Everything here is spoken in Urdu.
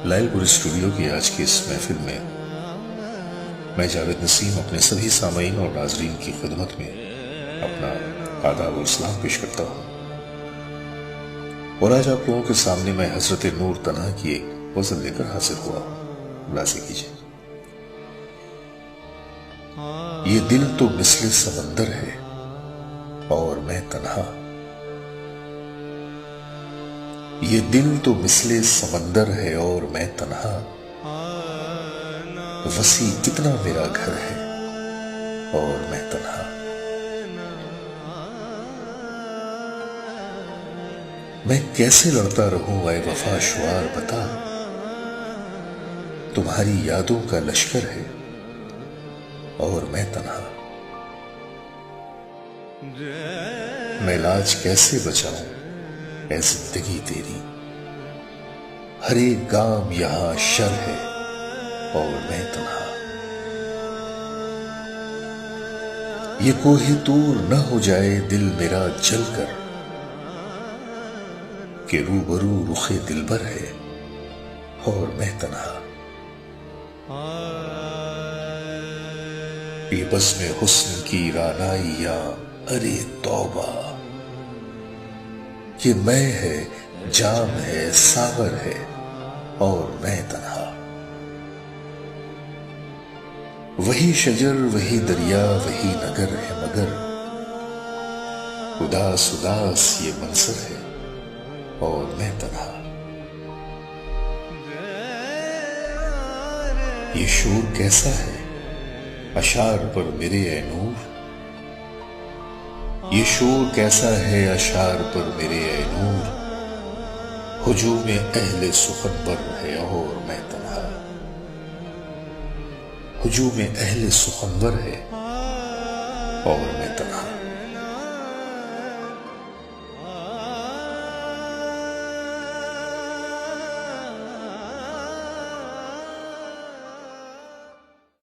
لائل پور اسٹوڈیو کی آج کی اس محفل میں میں جاوید نسیم اپنے سبھی سامعین اور ناظرین کی خدمت میں اپنا آداب و اسلام پیش کرتا ہوں، اور آج آپ لوگوں کے سامنے میں حضرت نور تنہا کی ایک غزل لے کر حاضر ہوا ہوں۔ ملاحظہ کیجیے۔ یہ دل تو مثل سمندر ہے اور میں تنہا، یہ دل تو مثل سمندر ہے اور میں تنہا، وسیع کتنا میرا گھر ہے اور میں تنہا۔ میں کیسے لڑتا رہوں اے وفا شعار بتا، تمہاری یادوں کا لشکر ہے اور میں تنہا۔ میں لاج کیسے بچاؤں اے زندگی تیری، ہر ایک گام یہاں شر ہے اور میں تنہا۔ یہ کوہ طور نہ ہو جائے دل میرا جل کر، کہ روبرو رخ دلبر ہے اور میں تنہا۔ یہ بزم حسن کی رعنائیاں ارے توبہ، یہ میں ہے جام ہے ساغر ہے اور میں تنہا۔ وہی شجر وہی دریا وہی نگر ہے مگر، اداس اداس یہ منظر ہے اور میں تنہا۔ یہ شور کیسا ہے اشعار پر میرے اے نور، یہ شور کیسا ہے اشعار پر میرے اے نور، ہجوم اہل سخنور ہے اور میں تنہا۔ ہجوم اہل سخنور ہے اور میں تنہا۔